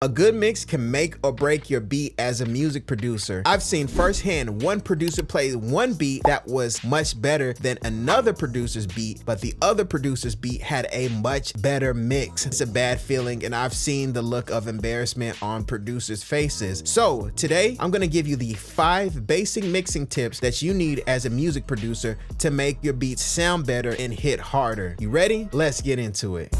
A good mix can make or break your beat as a music producer. I've seen firsthand one producer play one beat that was much better than another producer's beat, but the other producer's beat had a much better mix. It's a bad feeling, and I've seen the look of embarrassment on producers' faces. So today, I'm gonna give you the 5 basic mixing tips that you need as a music producer to make your beats sound better and hit harder. You ready? Let's get into it.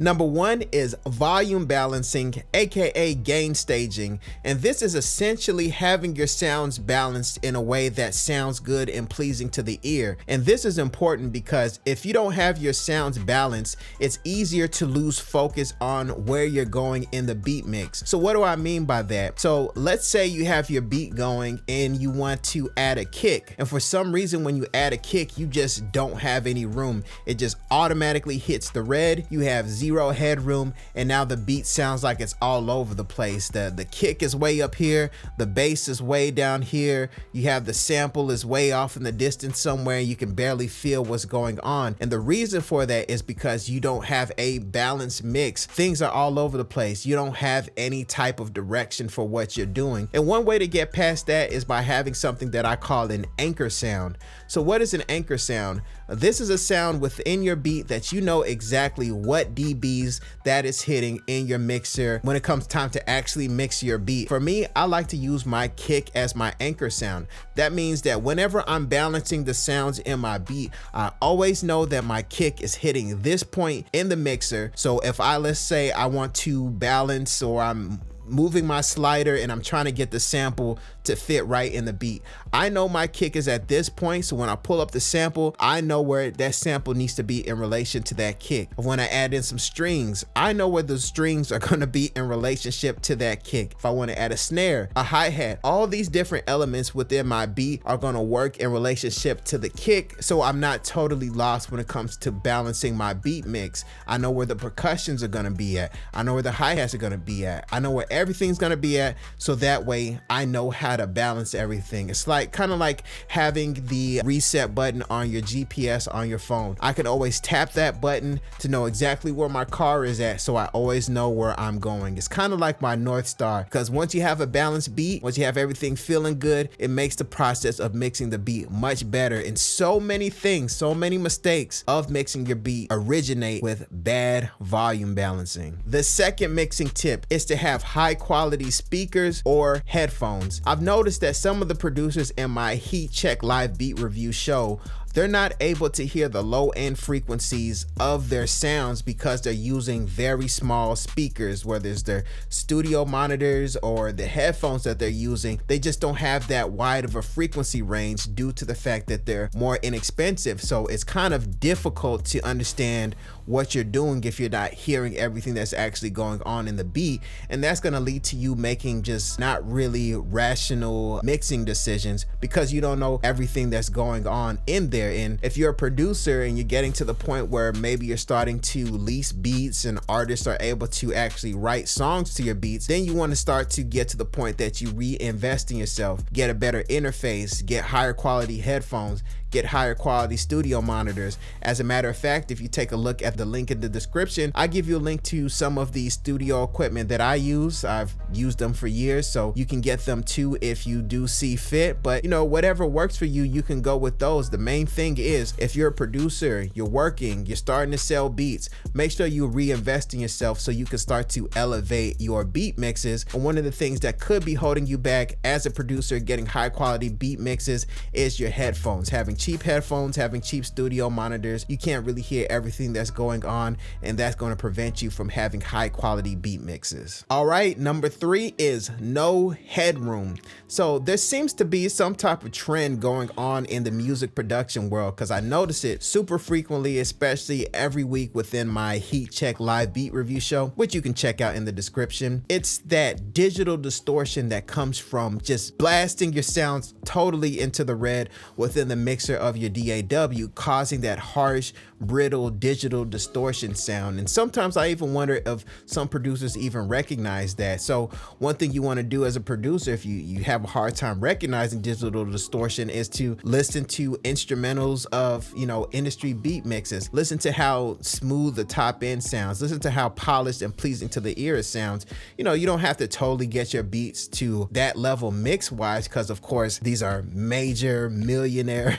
Number 1 is volume balancing, aka gain staging, and this is essentially having your sounds balanced in a way that sounds good and pleasing to the ear. And this is important because if you don't have your sounds balanced, it's easier to lose focus on where you're going in the beat mix. So what do I mean by that? So let's say you have your beat going and you want to add a kick, and for some reason when you add a kick, you just don't have any room. It just automatically hits the red. You have zero headroom, and now the beat sounds like it's all over the place. The kick is way up here, the bass is way down here, you have the sample is way off in the distance somewhere, you can barely feel what's going on. And the reason for that is because you don't have a balanced mix. Things are all over the place. You don't have any type of direction for what you're doing. And one way to get past that is by having something that I call an anchor sound. So what is an anchor sound? This is a sound within your beat that you know exactly what dBs that is hitting in your mixer when it comes time to actually mix your beat. For me, I like to use my kick as my anchor sound. That means that whenever I'm balancing the sounds in my beat, I always know that my kick is hitting this point in the mixer. So if let's say I want to balance, or I'm moving my slider and I'm trying to get the sample to fit right in the beat, I know my kick is at this point, so when I pull up the sample, I know where that sample needs to be in relation to that kick. When I add in some strings, I know where the strings are going to be in relationship to that kick. If I want to add a snare, a hi-hat, all these different elements within my beat are going to work in relationship to the kick, so I'm not totally lost when it comes to balancing my beat mix. I know where the percussions are going to be at, I know where the hi-hats are going to be at, I know where everything's going to be at, so that way I know how to balance everything. It's like kind of like having the reset button on your GPS on your phone. I can always tap that button to know exactly where my car is at, so I always know where I'm going. It's kind of like my North Star, because once you have a balanced beat, once you have everything feeling good, it makes the process of mixing the beat much better. And so many things, so many mistakes of mixing your beat originate with bad volume balancing. The second mixing tip is to have high quality speakers or headphones. I've noticed that some of the producers in my Heat Check live beat review show, they're not able to hear the low end frequencies of their sounds because they're using very small speakers, whether it's their studio monitors or the headphones that they're using. They just don't have that wide of a frequency range due to the fact that they're more inexpensive. So it's kind of difficult to understand what you're doing if you're not hearing everything that's actually going on in the beat. And that's going to lead to you making just not really rational mixing decisions because you don't know everything that's going on in there. And if you're a producer and you're getting to the point where maybe you're starting to lease beats and artists are able to actually write songs to your beats, then you want to start to get to the point that you reinvest in yourself, get a better interface, get higher quality headphones, get higher quality studio monitors. As a matter of fact, if you take a look at the link in the description, I give you a link to some of the studio equipment that I use. I've used them for years, so you can get them too if you do see fit. But you know, whatever works for you, you can go with those. The main thing is, if you're a producer, you're working, you're starting to sell beats, make sure you reinvest in yourself so you can start to elevate your beat mixes. And one of the things that could be holding you back as a producer getting high quality beat mixes is your headphones. Having cheap headphones, having cheap studio monitors, you can't really hear everything that's going on, and that's going to prevent you from having high quality beat mixes. All right, number 3 is no headroom. So there seems to be some type of trend going on in the music production world, because I notice it super frequently, especially every week within my Heat Check live beat review show, which you can check out in the description. It's that digital distortion that comes from just blasting your sounds totally into the red within the mixer mixer of your DAW, causing that harsh, brittle, digital distortion sound. And sometimes I even wonder if some producers even recognize that. So one thing you want to do as a producer, if you have a hard time recognizing digital distortion, is to listen to instrumentals of, industry beat mixes. Listen to how smooth the top end sounds. Listen to how polished and pleasing to the ear it sounds. You don't have to totally get your beats to that level mix wise, because of course these are major millionaire,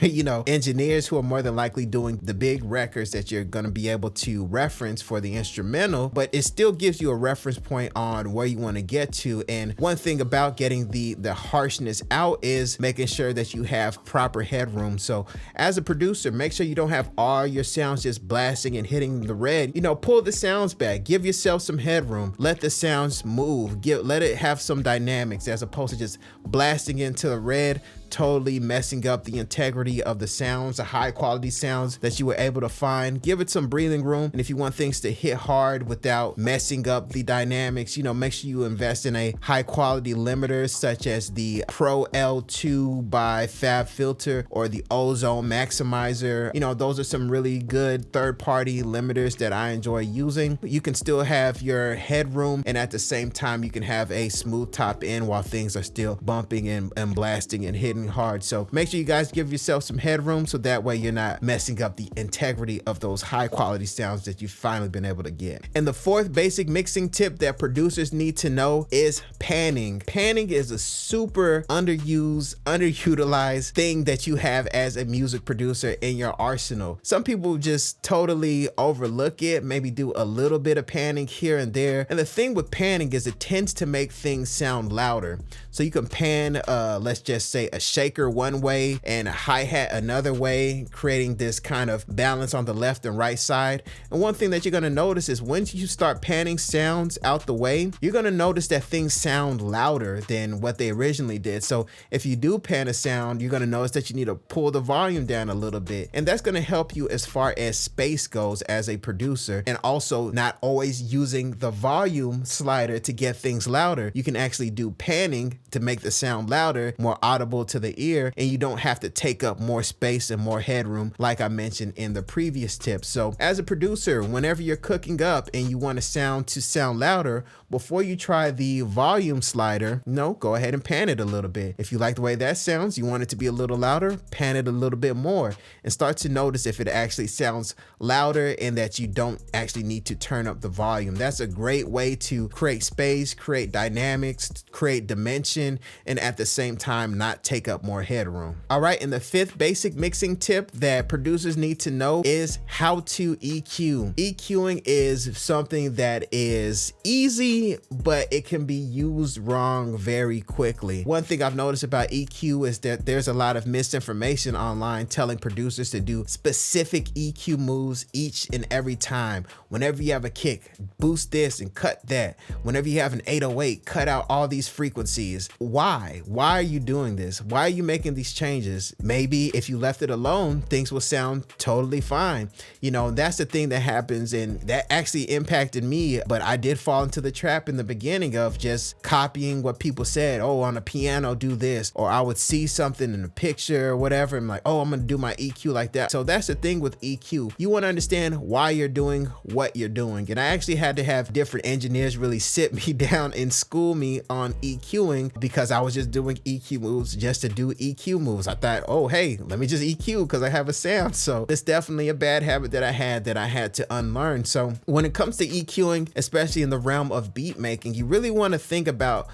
engineers who are more than likely doing the big records that you're going to be able to reference for the instrumental, but it still gives you a reference point on where you want to get to. And one thing about getting the harshness out is making sure that you have proper headroom. So as a producer, make sure you don't have all your sounds just blasting and hitting the red. Pull the sounds back, give yourself some headroom, let the sounds move, let it have some dynamics, as opposed to just blasting into the red, totally messing up the integrity of the sounds, the high quality sounds that you were able to find. Give it some breathing room. And if you want things to hit hard without messing up the dynamics, make sure you invest in a high quality limiter such as the Pro L2 by FabFilter or the Ozone Maximizer. Those are some really good third-party limiters that I enjoy using. You can still have your headroom, and at the same time you can have a smooth top end while things are still bumping and blasting and hitting hard. So make sure you guys give yourself some headroom, so that way you're not messing up the integrity of those high quality sounds that you've finally been able to get. And the fourth basic mixing tip that producers need to know is panning. Panning is a super underutilized thing that you have as a music producer in your arsenal. Some people just totally overlook it, maybe do a little bit of panning here and there. And the thing with panning is it tends to make things sound louder. So you can pan, let's just say, a shaker one way and a hi-hat another way, creating this kind of balance on the left and right side. And one thing that you're going to notice is when you start panning sounds out the way, you're going to notice that things sound louder than what they originally did. So if you do pan a sound, you're going to notice that you need to pull the volume down a little bit, and that's going to help you as far as space goes as a producer. And also, not always using the volume slider to get things louder. You can actually do panning to make the sound louder, more audible to the ear, and you don't have to take up more space and more headroom like I mentioned in the previous tips. So as a producer, whenever you're cooking up and you want a sound to sound louder, before you try the volume slider, go ahead and pan it a little bit. If you like the way that sounds, you want it to be a little louder, pan it a little bit more, and start to notice if it actually sounds louder and that you don't actually need to turn up the volume. That's a great way to create space, create dynamics, create dimension, and at the same time not take up more headroom. All right, and the fifth basic mixing tip that producers need to know is how to EQ. EQing is something that is easy, but it can be used wrong very quickly. One thing I've noticed about EQ is that there's a lot of misinformation online telling producers to do specific EQ moves each and every time. Whenever you have a kick, boost this and cut that. Whenever you have an 808, cut out all these frequencies. Why? Why are you doing this? Why are you making these changes? Maybe if you left it alone, things will sound totally fine. That's the thing that happens, and that actually impacted me, but I did fall into the trap in the beginning of just copying what people said. Oh, on a piano, do this. Or I would see something in a picture or whatever. I'm like, oh, I'm going to do my EQ like that. So that's the thing with EQ. You want to understand why you're doing what you're doing. And I actually had to have different engineers really sit me down and school me on EQing, because I was just doing EQ moves just to do EQ moves. I thought, oh, hey, let me just EQ because I have a sound. So it's definitely a bad habit that I had to unlearn. So when it comes to EQing, especially in the realm of beat making, you really want to think about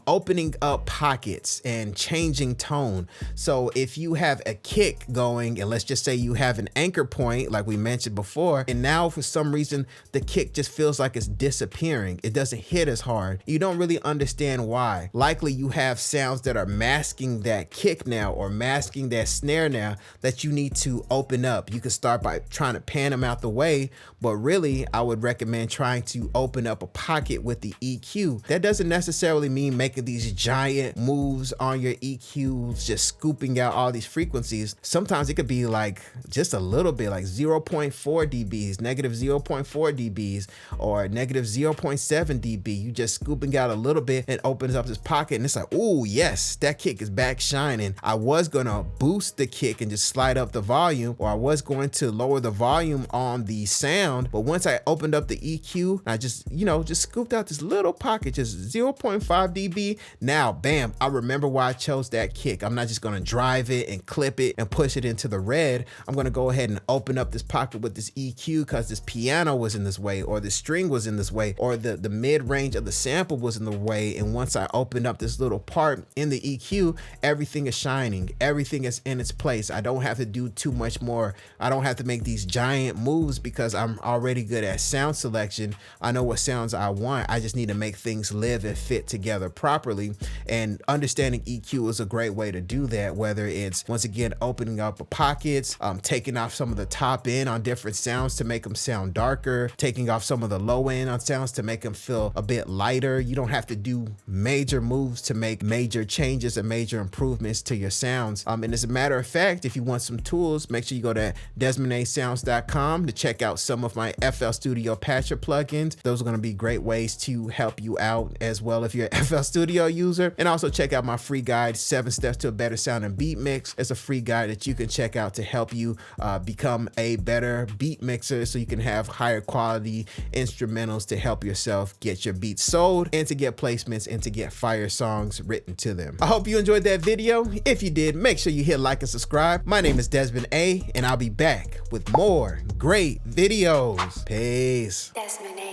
opening up pockets and changing tone. So if you have a kick going, and let's just say you have an anchor point like we mentioned before, and now for some reason the kick just feels like it's disappearing, it doesn't hit as hard, you don't really understand why. Likely you have sounds that are masking that kick now, or masking that snare now, that you need to open up. You can start by trying to pan them out the way, but really I would recommend trying to open up a pocket with the EQ. That doesn't necessarily mean making these giant moves on your EQs, just scooping out all these frequencies. Sometimes it could be like just a little bit, like 0.4 dBs, negative 0.4 dBs, or negative 0.7 dB. You just scooping out a little bit and opens up this pocket, and it's like, oh yes, that kick is back shining. I was gonna boost the kick and just slide up the volume, or I was going to lower the volume on the sound, but once I opened up the EQ, I just, just scooped out this little pocket, just 0.5 dB. Now, bam, I remember why I chose that kick. I'm not just gonna drive it and clip it and push it into the red. I'm gonna go ahead and open up this pocket with this EQ because this piano was in this way, or the string was in this way, or the mid-range of the sample was in the way. And once I opened up this little part in the EQ, everything is shining, everything is in its place. I don't have to do too much more. I don't have to make these giant moves because I'm already good at sound selection. I know what sounds I want. I just need to make things live and fit together properly. And understanding EQ is a great way to do that, whether it's, once again, opening up pockets, taking off some of the top end on different sounds to make them sound darker, taking off some of the low end on sounds to make them feel a bit lighter. You don't have to do major moves to make major changes and major improvements to your sounds. And as a matter of fact, if you want some tools, make sure you go to DesmondASounds.com to check out some of my FL Studio Patcher plugins. Those are going to be great ways to help you out as well if you're an FL Studio user. And also check out my free guide, 7 Steps to a Better Sound and Beat Mix. It's a free guide that you can check out to help you become a better beat mixer, so you can have higher quality instrumentals to help yourself get your beats sold and to get placements and to get fire songs written to them. I hope you enjoyed that video. If you did, make sure you hit like and subscribe. My name is Desmond A, and I'll be back with more great videos. Peace. Desmond A.